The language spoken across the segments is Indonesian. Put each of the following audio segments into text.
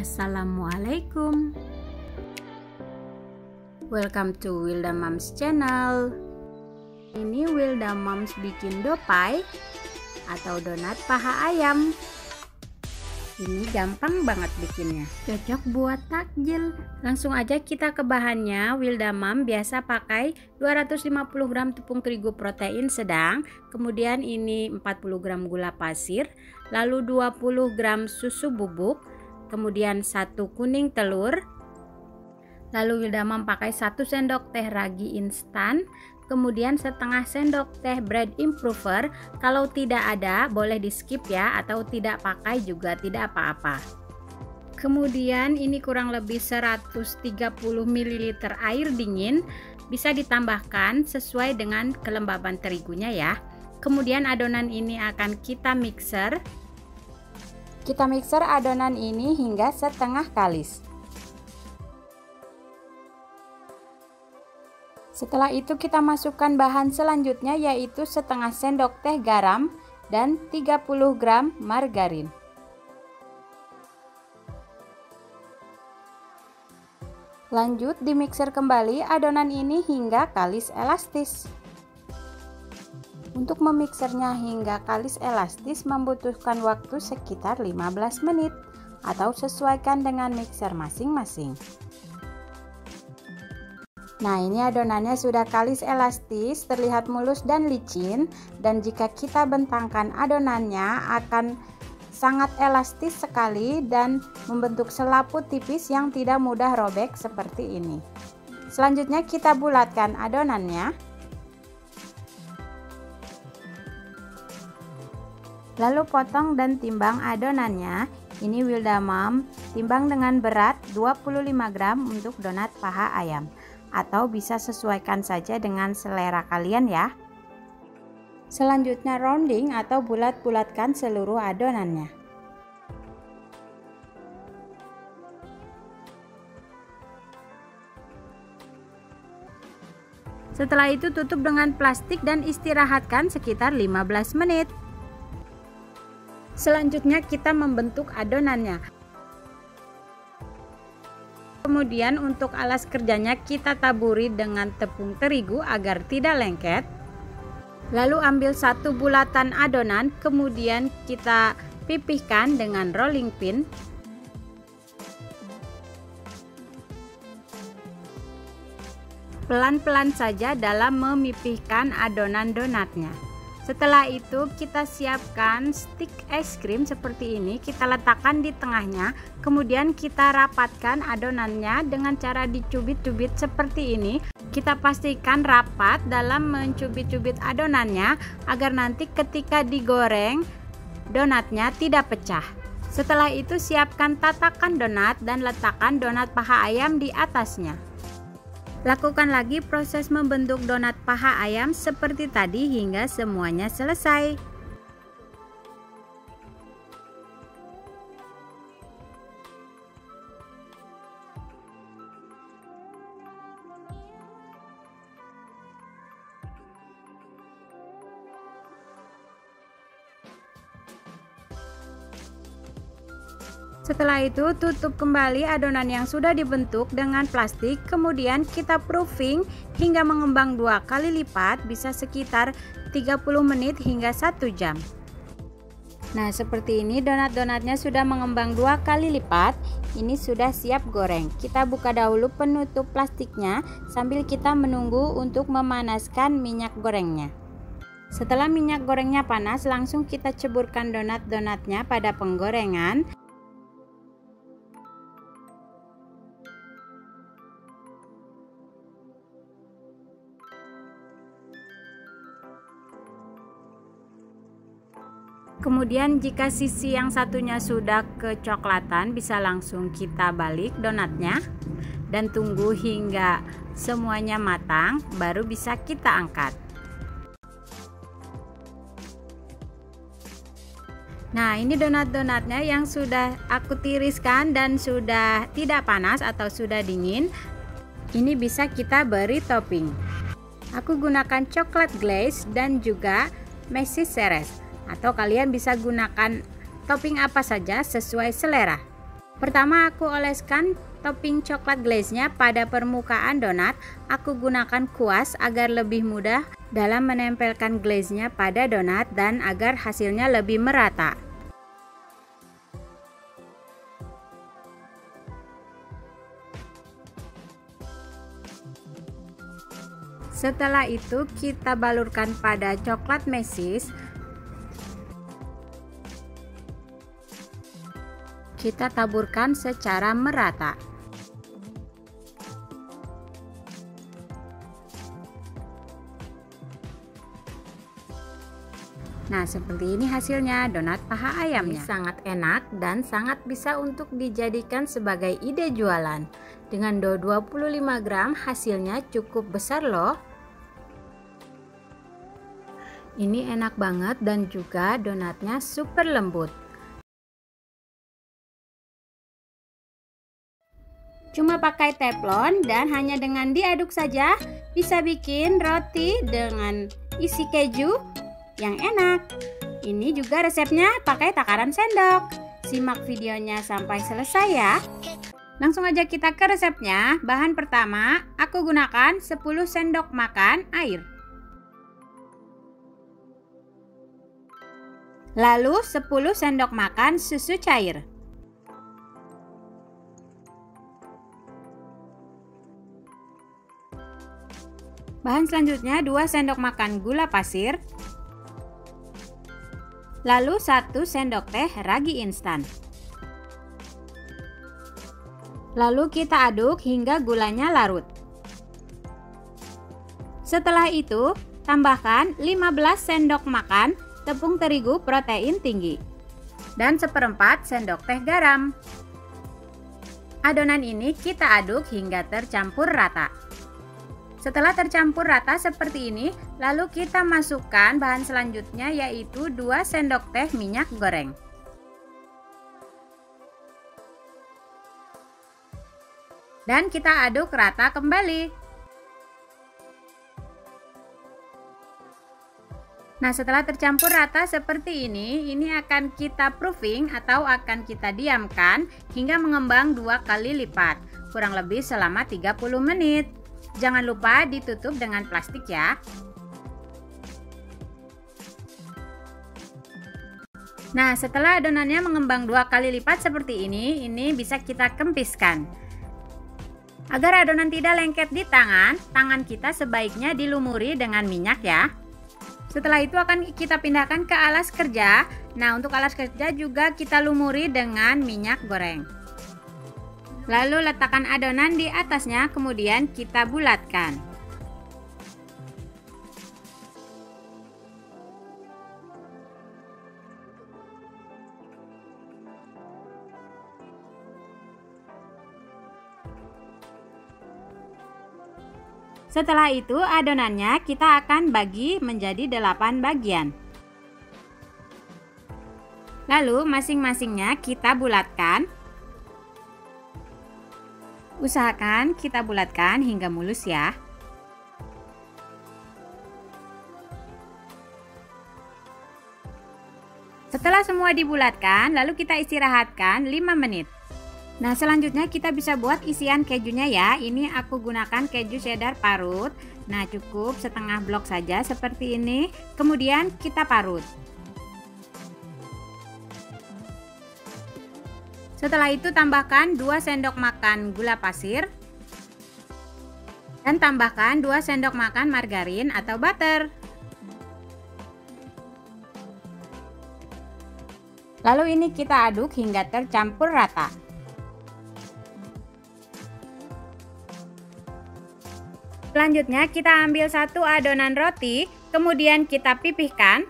Assalamualaikum. Welcome to Wilda Moms channel. Ini Wilda Moms bikin dopai atau donat paha ayam. Ini gampang banget bikinnya, cocok buat takjil. Langsung aja kita ke bahannya. Wilda Moms biasa pakai 250 gram tepung terigu protein sedang, kemudian ini 40 gram gula pasir, lalu 20 gram susu bubuk, kemudian 1 kuning telur, lalu Wilda Moms pakai 1 sendok teh ragi instan, kemudian setengah sendok teh bread improver. Kalau tidak ada boleh di skip ya, atau tidak pakai juga tidak apa-apa. Kemudian ini kurang lebih 130 ml air dingin, bisa ditambahkan sesuai dengan kelembaban terigunya ya. Kemudian adonan ini akan kita mixer. Kita mixer adonan ini hingga setengah kalis. Setelah itu kita masukkan bahan selanjutnya, yaitu setengah sendok teh garam dan 30 gram margarin. Lanjut dimixer kembali adonan ini hingga kalis elastis. Untuk memixernya hingga kalis elastis membutuhkan waktu sekitar 15 menit atau sesuaikan dengan mixer masing-masing. Nah, ini adonannya sudah kalis elastis, terlihat mulus dan licin, dan jika kita bentangkan adonannya akan sangat elastis sekali dan membentuk selaput tipis yang tidak mudah robek seperti ini. Selanjutnya kita bulatkan adonannya. Lalu potong dan timbang adonannya. Ini Wilda Moms timbang dengan berat 25 gram untuk donat paha ayam, atau bisa sesuaikan saja dengan selera kalian ya. Selanjutnya rounding atau bulat-bulatkan seluruh adonannya. Setelah itu tutup dengan plastik dan istirahatkan sekitar 15 menit. Selanjutnya kita membentuk adonannya. Kemudian untuk alas kerjanya kita taburi dengan tepung terigu agar tidak lengket. Lalu ambil 1 bulatan adonan, kemudian kita pipihkan dengan rolling pin. Pelan-pelan saja dalam memipihkan adonan donatnya. Setelah itu kita siapkan stik es krim seperti ini, kita letakkan di tengahnya, kemudian kita rapatkan adonannya dengan cara dicubit-cubit seperti ini. Kita pastikan rapat dalam mencubit-cubit adonannya agar nanti ketika digoreng donatnya tidak pecah. Setelah itu siapkan tatakan donat dan letakkan donat paha ayam di atasnya. Lakukan lagi proses membentuk donat paha ayam seperti tadi hingga semuanya selesai. Setelah itu tutup kembali adonan yang sudah dibentuk dengan plastik, kemudian kita proofing hingga mengembang 2 kali lipat, bisa sekitar 30 menit hingga 1 jam. Nah, seperti ini donat-donatnya sudah mengembang 2 kali lipat. Ini sudah siap goreng. Kita buka dahulu penutup plastiknya sambil kita menunggu untuk memanaskan minyak gorengnya. Setelah minyak gorengnya panas, langsung kita ceburkan donat-donatnya pada penggorengan. Kemudian jika sisi yang satunya sudah kecoklatan, bisa langsung kita balik donatnya dan tunggu hingga semuanya matang, baru bisa kita angkat. Nah, ini donat-donatnya yang sudah aku tiriskan dan sudah tidak panas atau sudah dingin. Ini bisa kita beri topping. Aku gunakan coklat glaze dan juga mesis ceres, atau kalian bisa gunakan topping apa saja sesuai selera. Pertama aku oleskan topping coklat glaze-nya pada permukaan donat. Aku gunakan kuas agar lebih mudah dalam menempelkan glaze-nya pada donat dan agar hasilnya lebih merata. Setelah itu kita balurkan pada coklat mesis. Kita taburkan secara merata. Nah, seperti ini hasilnya donat paha ayamnya. Sangat enak dan sangat bisa untuk dijadikan sebagai ide jualan. Dengan dough 25 gram hasilnya cukup besar loh. Ini enak banget dan juga donatnya super lembut. Cuma pakai teflon dan hanya dengan diaduk saja bisa bikin roti dengan isi keju yang enak. Ini juga resepnya pakai takaran sendok. Simak videonya sampai selesai ya. Langsung aja kita ke resepnya. Bahan pertama, aku gunakan 10 sendok makan air. Lalu 10 sendok makan susu cair. Bahan selanjutnya 2 sendok makan gula pasir. Lalu 1 sendok teh ragi instan. Lalu kita aduk hingga gulanya larut. Setelah itu, tambahkan 15 sendok makan tepung terigu protein tinggi dan 1/4 sendok teh garam. Adonan ini kita aduk hingga tercampur rata. Setelah tercampur rata seperti ini, lalu kita masukkan bahan selanjutnya yaitu 2 sendok teh minyak goreng. Dan kita aduk rata kembali. Nah, setelah tercampur rata seperti ini akan kita proofing atau akan kita diamkan hingga mengembang 2 kali lipat, kurang lebih selama 30 menit. Jangan lupa ditutup dengan plastik ya. Nah, setelah adonannya mengembang 2 kali lipat seperti ini bisa kita kempiskan. Agar adonan tidak lengket di tangan kita sebaiknya dilumuri dengan minyak ya. Setelah itu akan kita pindahkan ke alas kerja. Nah, untuk alas kerja juga kita lumuri dengan minyak goreng. Lalu letakkan adonan di atasnya, kemudian kita bulatkan. Setelah itu adonannya kita akan bagi menjadi 8 bagian. Lalu masing-masingnya kita bulatkan. Usahakan kita bulatkan hingga mulus ya. Setelah semua dibulatkan, lalu kita istirahatkan 5 menit. Nah, selanjutnya kita bisa buat isian kejunya ya. Ini aku gunakan keju cheddar parut. Nah, cukup setengah blok saja seperti ini. Kemudian kita parut. Setelah itu tambahkan 2 sendok makan gula pasir. Dan tambahkan 2 sendok makan margarin atau butter. Lalu ini kita aduk hingga tercampur rata. Selanjutnya kita ambil 1 adonan roti, kemudian kita pipihkan.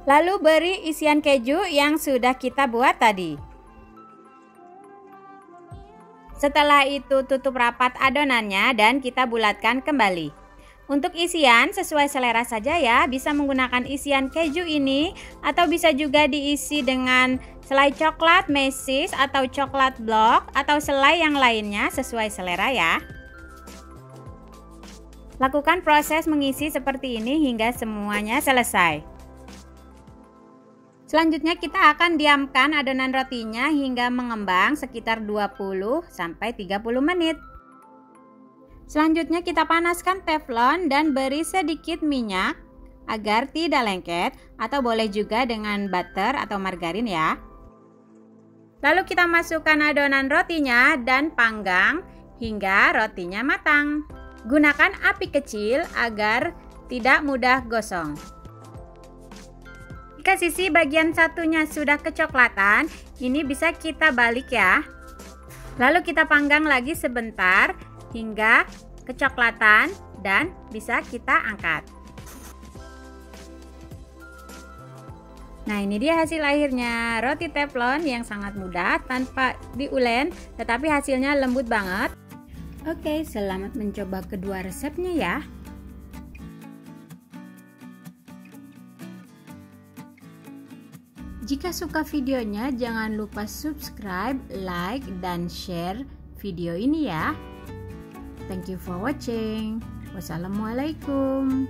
Lalu beri isian keju yang sudah kita buat tadi. Setelah itu tutup rapat adonannya dan kita bulatkan kembali. Untuk isian sesuai selera saja ya, bisa menggunakan isian keju ini atau bisa juga diisi dengan selai coklat mesis atau coklat blok atau selai yang lainnya sesuai selera ya. Lakukan proses mengisi seperti ini hingga semuanya selesai. Selanjutnya kita akan diamkan adonan rotinya hingga mengembang sekitar 20-30 menit. Selanjutnya kita panaskan teflon dan beri sedikit minyak agar tidak lengket, atau boleh juga dengan butter atau margarin ya. Lalu kita masukkan adonan rotinya dan panggang hingga rotinya matang. Gunakan api kecil agar tidak mudah gosong. Jika sisi bagian satunya sudah kecoklatan, ini bisa kita balik ya. Lalu kita panggang lagi sebentar hingga kecoklatan dan bisa kita angkat. Nah, ini dia hasil akhirnya, roti teflon yang sangat mudah tanpa diulen, tetapi hasilnya lembut banget. Oke, selamat mencoba kedua resepnya ya. Jika suka videonya, jangan lupa subscribe, like, dan share video ini ya. Thank you for watching. Wassalamualaikum.